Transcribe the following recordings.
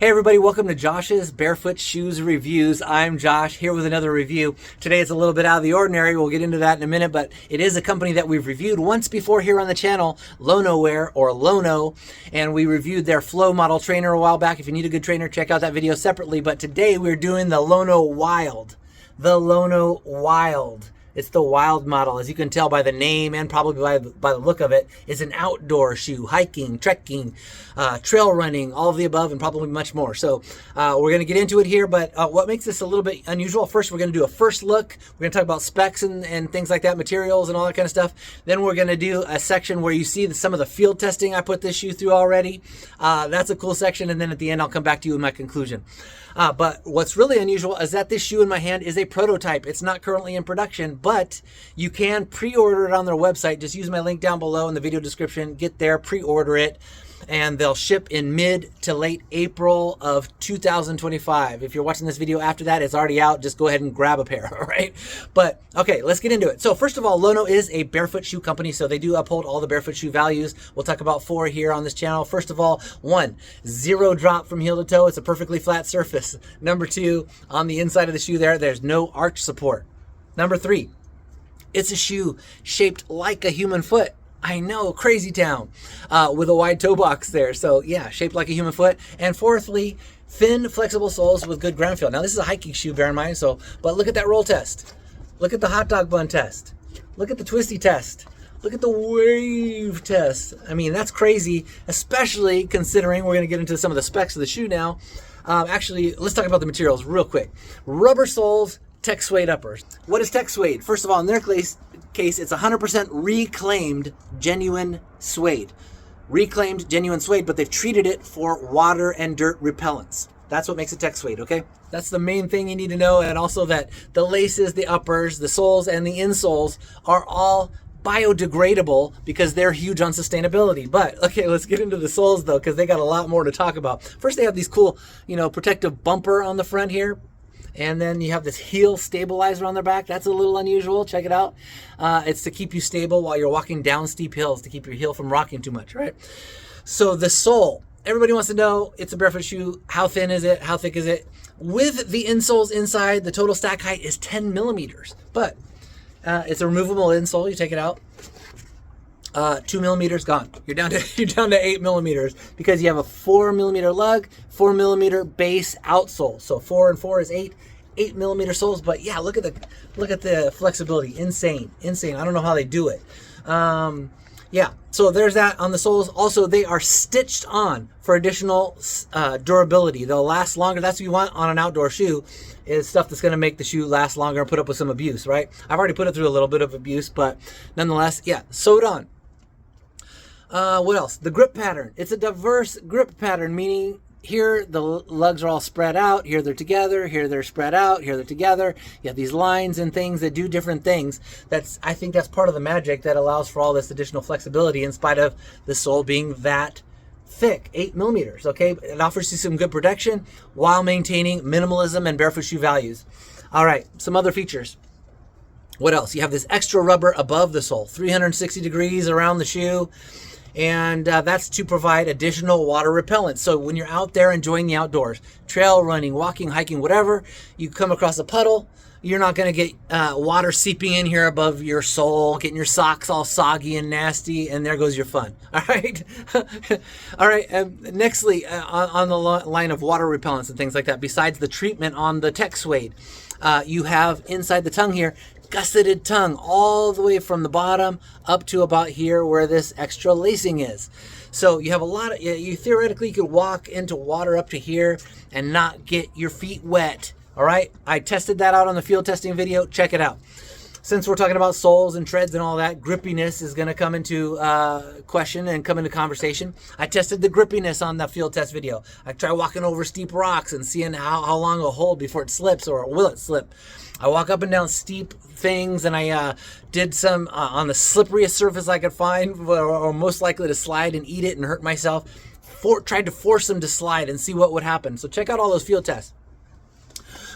Hey everybody, welcome to Josh's Barefoot Shoes Reviews. I'm Josh, here with another review. Today it's a little bit out of the ordinary. We'll get into that in a minute, but it is a company that we've reviewed once before here on the channel, Lonowear or Lono, and we reviewed their Flow model trainer a while back. If you need a good trainer, check out that video separately, but today we're doing the Lono Wild. The Lono Wild. It's the Wild model. As you can tell by the name and probably by the look of it, it's an outdoor shoe, hiking, trekking, trail running, all of the above, and probably much more. So we're going to get into it here, but what makes this a little bit unusual, first we're going to do a first look. We're going to talk about specs and things like that, materials and all that kind of stuff. Then we're going to do a section where you see some of the field testing I put this shoe through already. That's a cool section, and then at the end I'll come back to you with my conclusion. But what's really unusual is that this shoe in my hand is a prototype. It's not currently in production, but you can pre-order it on their website. Just use my link down below in the video description. Get there, pre-order it, and they'll ship in mid to late April of 2025. If you're watching this video after that, it's already out. Just go ahead and grab a pair, all right? But okay, let's get into it. So first of all, Lono is a barefoot shoe company, so they do uphold all the barefoot shoe values. We'll talk about 4 here on this channel. First of all, 1, 0 drop from heel to toe. It's a perfectly flat surface. Number 2, on the inside of the shoe there's no arch support. Number 3, it's a shoe shaped like a human foot. I know, crazy town, with a wide toe box there. So yeah, shaped like a human foot. And fourthly, thin, flexible soles with good ground feel. Now this is a hiking shoe, bear in mind. But look at that roll test. Look at the hot dog bun test. Look at the twisty test. Look at the wave test. I mean, that's crazy, especially considering we're going to get into some of the specs of the shoe now. Actually, let's talk about the materials real quick. Rubber soles, tech suede uppers. What is tech suede? First of all, in their case, it's 100% reclaimed genuine suede. Reclaimed genuine suede, but they've treated it for water and dirt repellents. That's what makes it tech suede, okay? That's the main thing you need to know, and also that the laces, the uppers, the soles, and the insoles are all biodegradable because they're huge on sustainability. But okay, let's get into the soles though, because they got a lot more to talk about. First, they have these cool, protective bumper on the front here. And then you have this heel stabilizer on their back. That's a little unusual. Check it out. It's to keep you stable while you're walking down steep hills, to keep your heel from rocking too much, right? So the sole, everybody wants to know, it's a barefoot shoe. How thin is it? How thick is it? With the insoles inside, the total stack height is 10 millimeters. But it's a removable insole. You take it out. 2 millimeters gone. You're down to 8 millimeters because you have a 4 millimeter lug, 4 millimeter base outsole. So 4 and 4 is 8 millimeter soles. But yeah, look at the flexibility. Insane. I don't know how they do it. Yeah, so there's that on the soles. Also, they are stitched on for additional durability. They'll last longer. That's what you want on an outdoor shoe, is stuff that's going to make the shoe last longer and put up with some abuse, right? I've already put it through a little bit of abuse, but nonetheless, yeah, sewed on. What else? The grip pattern. It's a diverse grip pattern, meaning here the lugs are all spread out, here they're together, here they're spread out, here they're together. You have these lines and things that do different things. I think that's part of the magic that allows for all this additional flexibility in spite of the sole being that thick, 8 millimeters, okay? It offers you some good protection while maintaining minimalism and barefoot shoe values. All right, some other features. What else? You have this extra rubber above the sole, 360 degrees around the shoe. And that's to provide additional water repellent. So when you're out there enjoying the outdoors, trail running, walking, hiking, whatever, you come across a puddle, you're not going to get water seeping in here above your sole, getting your socks all soggy and nasty, and there goes your fun. All right? All right, nextly, on the line of water repellents and things like that, besides the treatment on the tech suede, you have inside the tongue here, gusseted tongue all the way from the bottom up to about here where this extra lacing is. So you have you theoretically could walk into water up to here and not get your feet wet. All right, I tested that out on the field testing video. Check it out. Since we're talking about soles and treads and all that, grippiness is going to come into question and come into conversation. I tested the grippiness on the field test video. I tried walking over steep rocks and seeing how long it'll hold before it slips, or will it slip. I walk up and down steep things, and I did some on the slipperiest surface I could find, or most likely to slide and eat it and hurt myself. Tried to force them to slide and see what would happen. So check out all those field tests.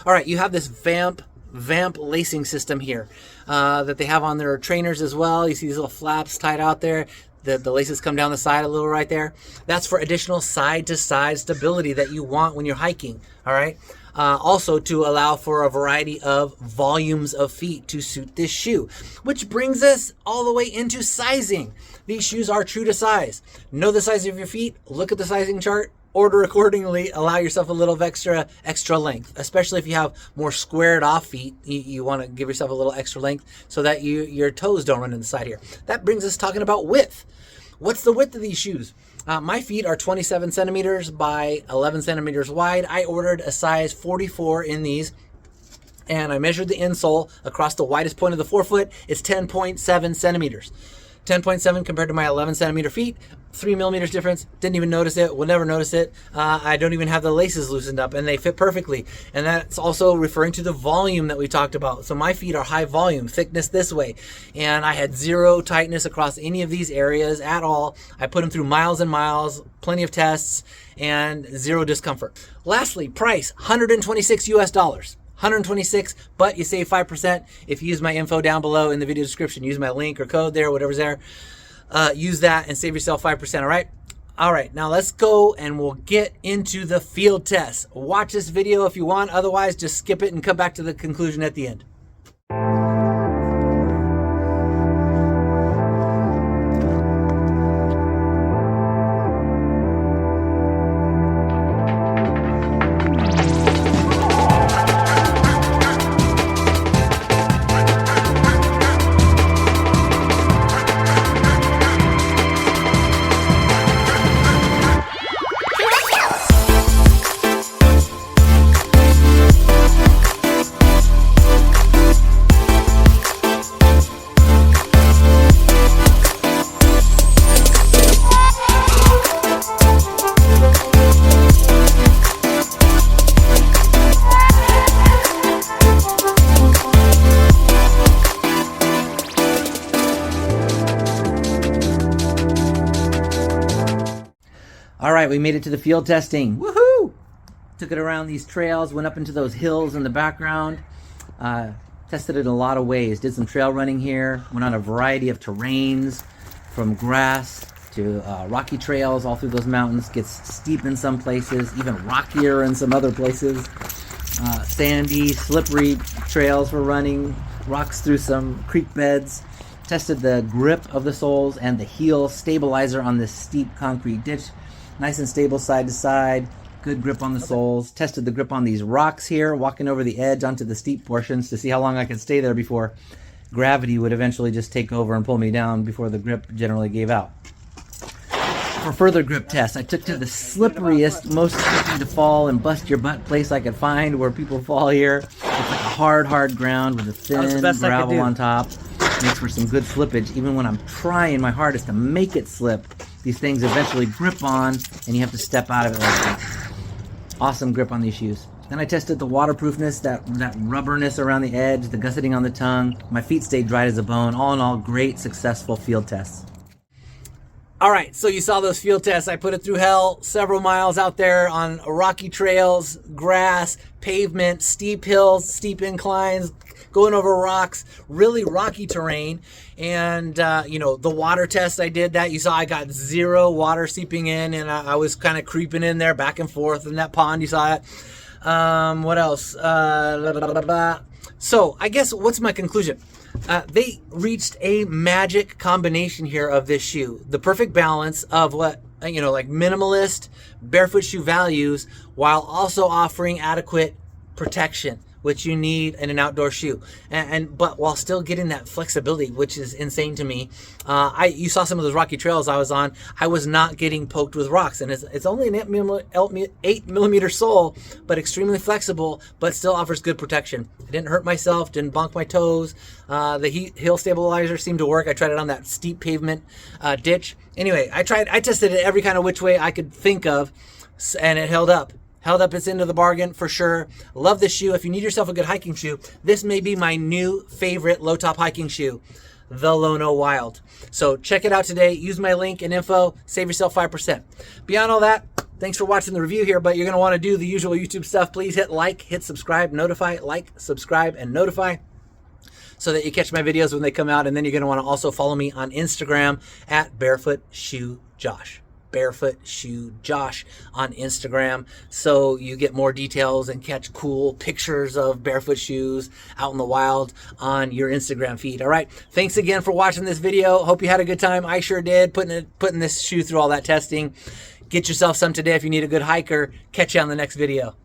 All right, you have this vamp lacing system here that they have on their trainers as well. You see these little flaps tied out there. the laces come down the side a little right there. That's for additional side-to-side stability that you want when you're hiking, all right? Also to allow for a variety of volumes of feet to suit this shoe, which brings us all the way into sizing. These shoes are true to size. Know the size of your feet, look at the sizing chart, order accordingly, allow yourself a little extra length, especially if you have more squared off feet. You want to give yourself a little extra length so that your toes don't run in the side here. That brings us talking about width. What's the width of these shoes? My feet are 27 centimeters by 11 centimeters wide. I ordered a size 44 in these, and I measured the insole across the widest point of the forefoot. It's 10.7 centimeters. 10.7 compared to my 11 centimeter feet, 3 millimeters difference. Didn't even notice it, will never notice it. I don't even have the laces loosened up, and they fit perfectly. And that's also referring to the volume that we talked about. So my feet are high volume, thickness this way. And I had zero tightness across any of these areas at all. I put them through miles and miles, plenty of tests, and zero discomfort. Lastly, price, $126 US. 126, but you save 5% if you use my info down below in the video description. Use my link or code there, whatever's there. Use that and save yourself 5%, all right? All right, now let's go and we'll get into the field test. Watch this video if you want. Otherwise, just skip it and come back to the conclusion at the end. All right, we made it to the field testing. Woohoo! Took it around these trails, went up into those hills in the background. Tested it in a lot of ways. Did some trail running here. Went on a variety of terrains, from grass to rocky trails all through those mountains. Gets steep in some places, even rockier in some other places. Sandy, slippery trails for running. Rocks through some creek beds. Tested the grip of the soles and the heel stabilizer on this steep concrete ditch. Nice and stable side to side. Good grip on the soles. Tested the grip on these rocks here, walking over the edge onto the steep portions to see how long I could stay there before gravity would eventually just take over and pull me down before the grip generally gave out. For further grip tests, I took to the slipperiest, most sticky to fall and bust your butt place I could find where people fall here. It's like a hard ground with a thin gravel on top. Makes for some good slippage. Even when I'm trying my hardest to make it slip, these things eventually grip on and you have to step out of it like that. Awesome grip on these shoes. Then I tested the waterproofness, that rubberness around the edge, the gusseting on the tongue. My feet stayed dry as a bone. All in all, great, successful field tests. All right, so you saw those field tests. I put it through hell, several miles out there on rocky trails, grass, pavement, steep hills, steep inclines, going over rocks, really rocky terrain. And, the water test, I did that. You saw I got zero water seeping in, and I was kind of creeping in there back and forth in that pond. You saw it. What else? So I guess what's my conclusion? They reached a magic combination here of this shoe. The perfect balance of what, like minimalist barefoot shoe values, while also offering adequate protection, which you need in an outdoor shoe, but while still getting that flexibility, which is insane to me. You saw some of those rocky trails I was on. I was not getting poked with rocks, and it's only an 8 millimeter sole, but extremely flexible, but still offers good protection. I didn't hurt myself, didn't bonk my toes. The heel stabilizer seemed to work. I tried it on that steep pavement ditch. Anyway, I tested it every kind of which way I could think of, and it held up. Held up its end of the bargain for sure. Love this shoe. If you need yourself a good hiking shoe, this may be my new favorite low top hiking shoe, the Lono Wild. So check it out today. Use my link and info. Save yourself 5%. Beyond all that, thanks for watching the review here, but you're going to want to do the usual YouTube stuff. Please hit like, hit subscribe, notify, like, subscribe, and notify, so that you catch my videos when they come out. And then you're going to want to also follow me on Instagram at Barefoot Shoe Josh. Barefoot Shoe Josh on Instagram, so you get more details and catch cool pictures of barefoot shoes out in the wild on your Instagram feed. All right, thanks again for watching this video. Hope you had a good time. I sure did, putting this shoe through all that testing. Get yourself some today if you need a good hiker. Catch you on the next video.